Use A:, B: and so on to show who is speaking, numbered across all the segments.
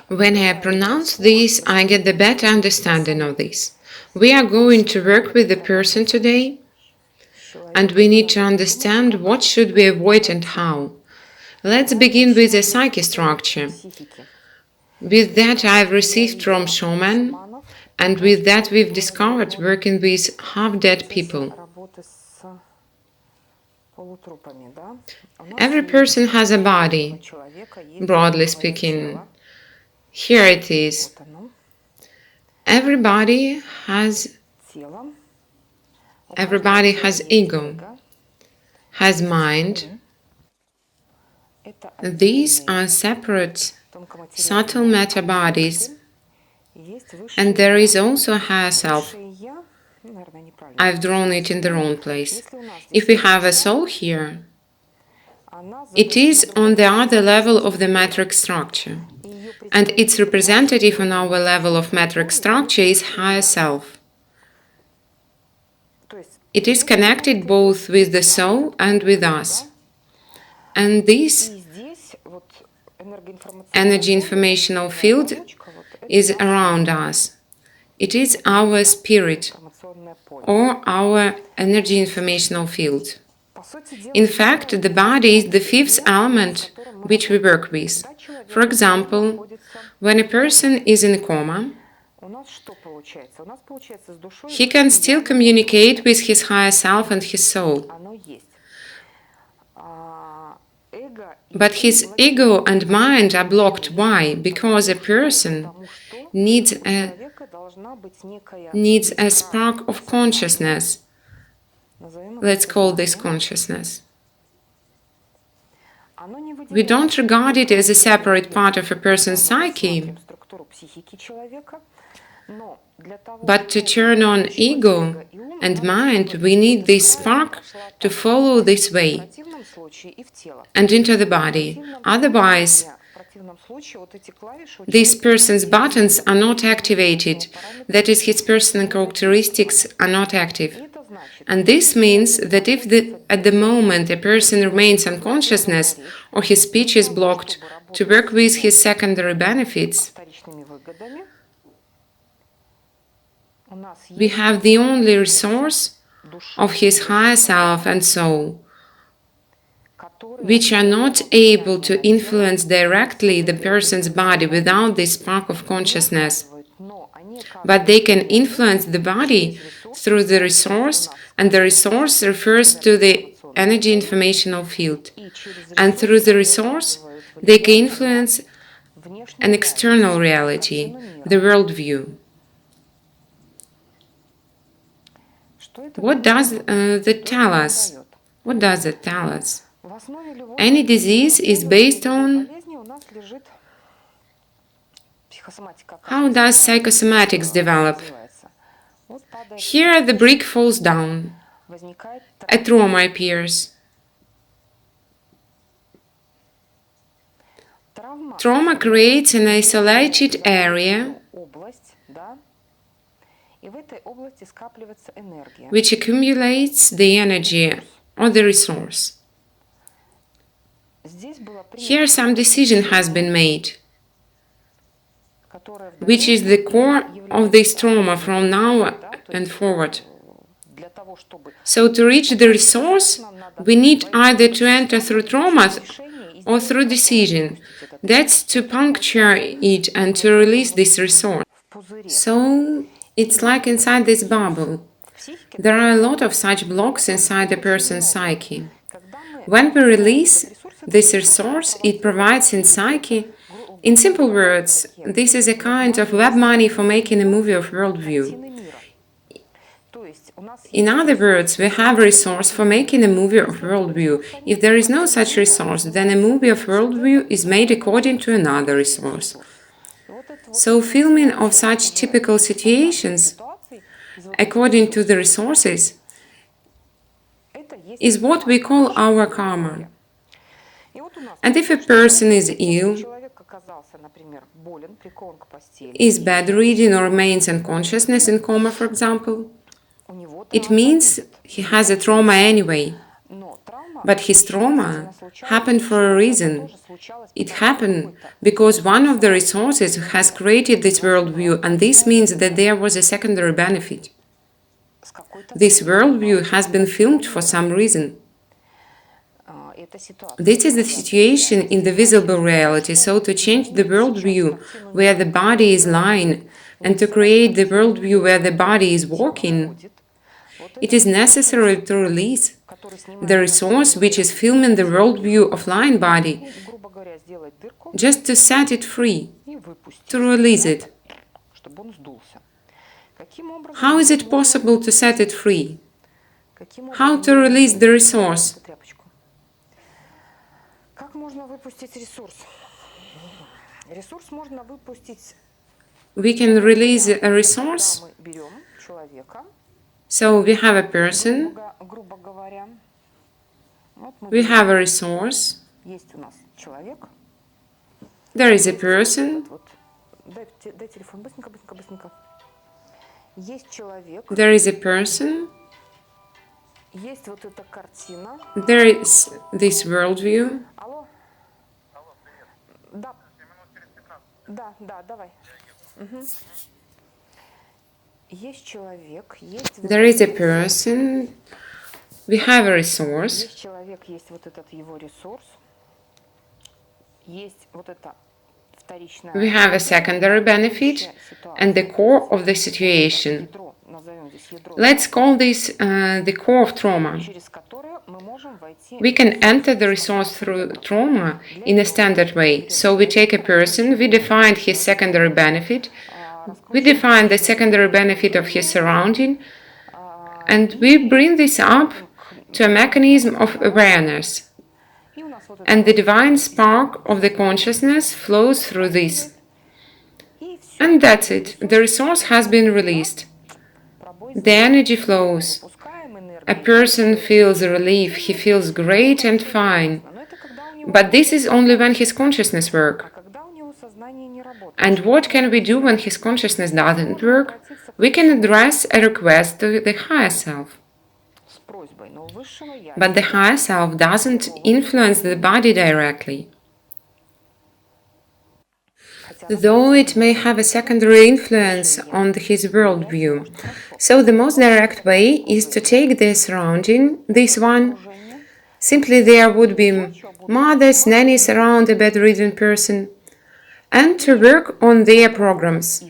A: When I pronounce this, I get the better understanding of this. We are going to work with the person today, and we need to understand what should we avoid and how. Let's begin with the psyche structure. With that I've received from shaman, and with that we've discovered working with half-dead people. Every person has a body, broadly speaking. Here it is. Everybody has ego, has mind. These are separate, subtle matter bodies, and there is also a higher self. I've drawn it in the wrong place. If we have a soul here, it is on the other level of the matrix structure, and its representative on our level of matrix structure is higher self. It is connected both with the soul and with us. And this energy informational field is around us. It is our spirit or our energy informational field. In fact, the body is the fifth element which we work with. For example, when a person is in a coma, he can still communicate with his higher self and his soul. But his ego and mind are blocked. Why? Because a person needs a spark of consciousness. Let's call this consciousness. We don't regard it as a separate part of a person's psyche, but to turn on ego and mind, we need this spark to follow this way and into the body. Otherwise, this person's buttons are not activated, that is, his personal characteristics are not active. And this means that if at the moment a person remains unconsciousness or his speech is blocked to work with his secondary benefits, we have the only resource of his higher self and soul, which are not able to influence directly the person's body without this spark of consciousness, but they can influence the body through the resource, and the resource refers to the energy informational field. And through the resource, they can influence an external reality, the worldview. What does that tell us? What does it tell us? Any disease is based on how does psychosomatics develop. Here the brick falls down, a trauma appears. Trauma creates an isolated area which accumulates the energy or the resource. Here some decision has been made, which is the core of this trauma from now and forward. So to reach the resource, we need either to enter through trauma or through decision. That's to puncture it and to release this resource. So it's like inside this bubble. There are a lot of such blocks inside a person's psyche. When we release this resource, it provides in psyche. In simple words, this is a kind of web money for making a movie of worldview. In other words, we have a resource for making a movie of worldview. If there is no such resource, then a movie of worldview is made according to another resource. So filming of such typical situations, according to the resources, is what we call our karma. And if a person is ill, is bedridden or remains unconsciousness in coma, for example, it means he has a trauma anyway. But his trauma happened for a reason. It happened because one of the resources has created this worldview, and this means that there was a secondary benefit. This worldview has been filmed for some reason. This is the situation in the visible reality, so to change the worldview where the body is lying and to create the worldview where the body is walking, it is necessary to release the resource which is filming the worldview of lying body, just to set it free, to release it. How is it possible to set it free? How to release the resource? We can release a resource. So we have a person, we have a resource, there is a person, there is a person, there is this worldview. There is a person, we have a resource, we have a secondary benefit and the core of the situation. Let's call this the core of trauma. We can enter the resource through trauma in a standard way. So we take a person, we define his secondary benefit, we define the secondary benefit of his surrounding, and we bring this up to a mechanism of awareness. And the divine spark of the consciousness flows through this. And that's it. The resource has been released. The energy flows. A person feels relief, he feels great and fine. But this is only when his consciousness works. And what can we do when his consciousness doesn't work? We can address a request to the higher self. But the higher self doesn't influence the body directly, though it may have a secondary influence on his worldview. So the most direct way is to take the surrounding, this one. Simply there would be mothers, nannies around a bedridden person, and to work on their programs,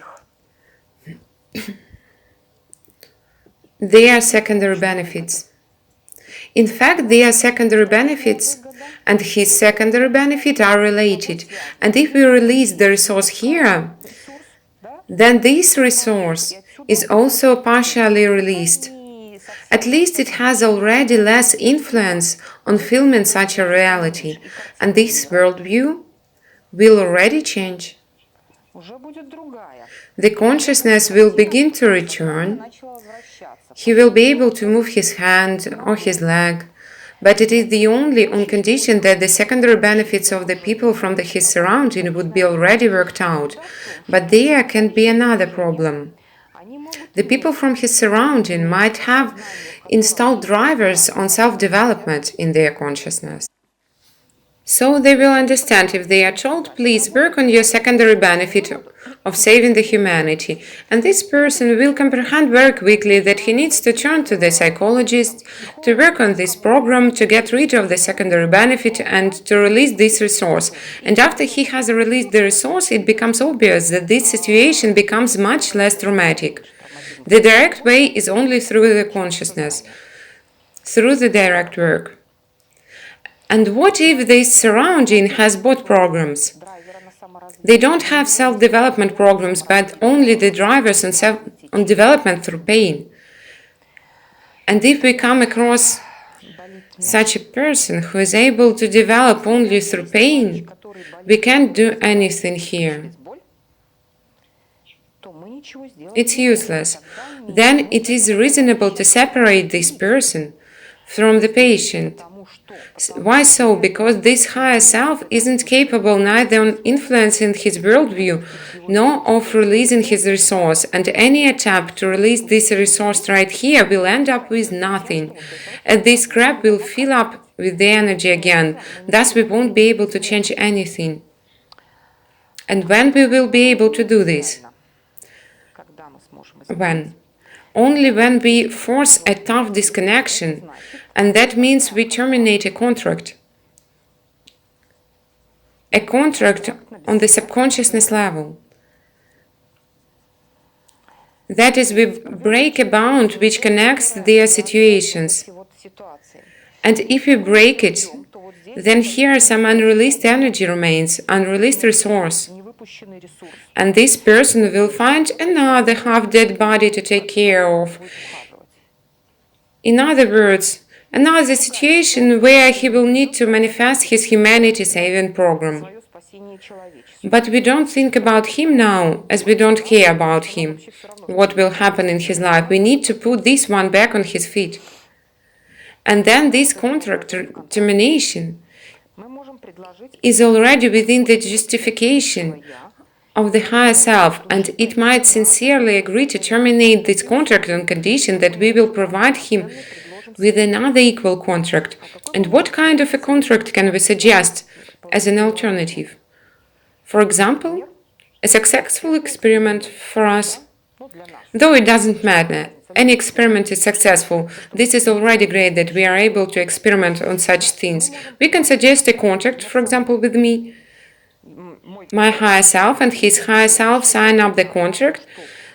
A: their secondary benefits. In fact, their secondary benefits and his secondary benefit are related. And if we release the resource here, then this resource is also partially released. At least it has already less influence on filming such a reality, and this worldview will already change. The consciousness will begin to return. He will be able to move his hand or his leg, but it is the only on condition that the secondary benefits of the people from his surrounding would be already worked out. But there can be another problem. The people from his surrounding might have installed drivers on self-development in their consciousness. So they will understand if they are told, please work on your secondary benefit of saving the humanity, and this person will comprehend very quickly that he needs to turn to the psychologist to work on this program to get rid of the secondary benefit and to release this resource. And after he has released the resource, it becomes obvious that this situation becomes much less traumatic. The direct way is only through the consciousness, through the direct work. And what if this surrounding has both programs? They don't have self-development programs, but only the drivers on development through pain. And if we come across such a person who is able to develop only through pain, we can't do anything here. It's useless. Then it is reasonable to separate this person from the patient. Why so? Because this higher self isn't capable neither of influencing his worldview nor of releasing his resource, and any attempt to release this resource right here will end up with nothing, and this crap will fill up with the energy again. Thus, we won't be able to change anything. And when we will be able to do this? When? Only when we force a tough disconnection, and that means we terminate a contract. A contract on the subconsciousness level. That is, we break a bond which connects their situations. And if we break it, then here some unreleased energy remains, unreleased resource. And this person will find another half-dead body to take care of. In other words, another situation where he will need to manifest his humanity-saving program. But we don't think about him now, as we don't care about him, what will happen in his life. We need to put this one back on his feet. And then this contract termination is already within the justification of the higher self, and it might sincerely agree to terminate this contract on condition that we will provide him with another equal contract. And what kind of a contract can we suggest as an alternative? For example, a successful experiment for us. Though it doesn't matter, any experiment is successful. This is already great that we are able to experiment on such things. We can suggest a contract, for example, with me. My higher self and his higher self sign up the contract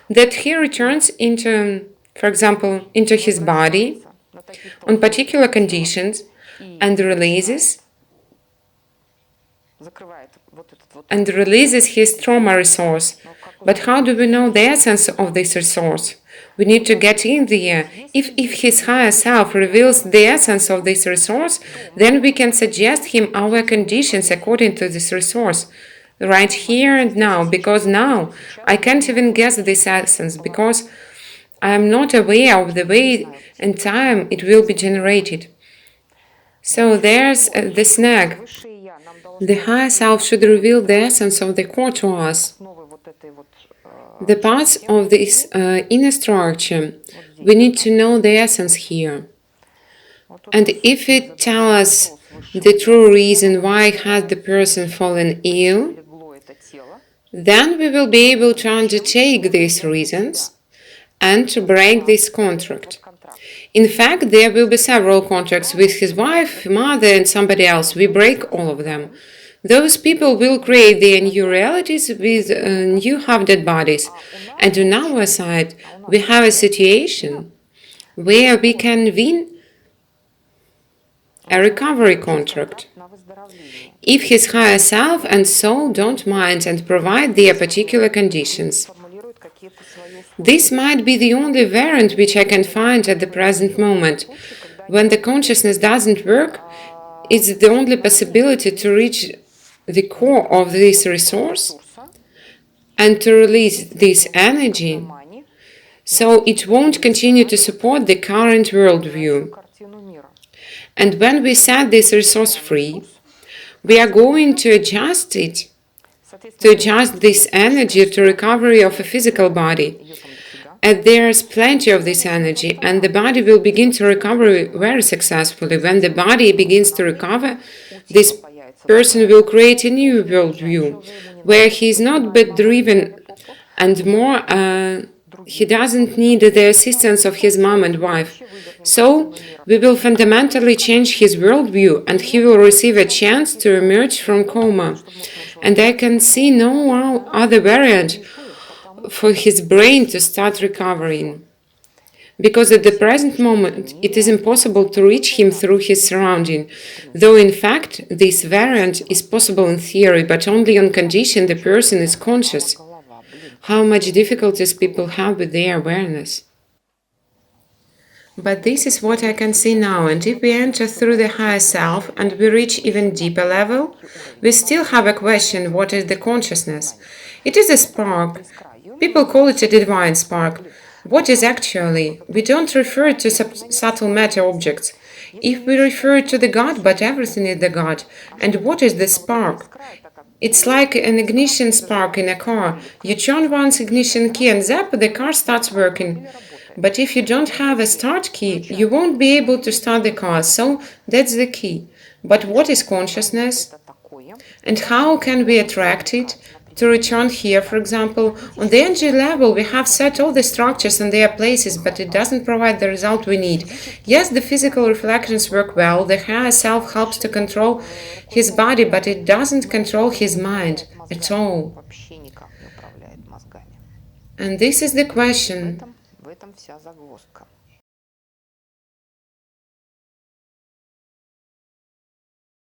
A: that he returns into, for example, into his body on particular conditions and releases his trauma resource. But how do we know the essence of this resource? We need to get in there. If his higher self reveals the essence of this resource, then we can suggest him our conditions according to this resource, right here and now, because now I can't even guess this essence, because I am not aware of the way and time it will be generated. So there's the snag. The higher self should reveal the essence of the core to us. The parts of this inner structure, we need to know the essence here. And if it tells us the true reason why has the person fallen ill, then we will be able to undertake these reasons and to break this contract. In fact, there will be several contracts with his wife, mother, and somebody else. We break all of them. Those people will create their new realities with new half-dead bodies. And on our side, we have a situation where we can win a recovery contract. If his higher self and soul don't mind and provide their particular conditions. This might be the only variant which I can find at the present moment. When the consciousness doesn't work, it's the only possibility to reach the core of this resource and to release this energy, so it won't continue to support the current worldview. And when we set this resource free, we are going to adjust it, to adjust this energy to recovery of a physical body. And there's plenty of this energy, and the body will begin to recover very successfully. When the body begins to recover, this person will create a new worldview, where he is not bedridden and more, he doesn't need the assistance of his mom and wife. So, we will fundamentally change his worldview, and he will receive a chance to emerge from coma. And I can see no other variant for his brain to start recovering. Because at the present moment, it is impossible to reach him through his surrounding, though in fact, this variant is possible in theory, but only on condition the person is conscious. How much difficulties people have with their awareness. But this is what I can see now, and if we enter through the higher self and we reach even deeper level, we still have a question: what is the consciousness? It is a spark. People call it a divine spark. What is actually? We don't refer to subtle matter objects. If we refer to the God, but everything is the God. And what is the spark? It's like an ignition spark in a car. You turn one's ignition key and zap, the car starts working. But if you don't have a start key, you won't be able to start the car. So that's the key. But what is consciousness? And how can we attract it? To return here, for example, on the energy level, we have set all the structures in their places, but it doesn't provide the result we need. Yes, the physical reflections work well, the higher self helps to control his body, but it doesn't control his mind at all. And this is the question.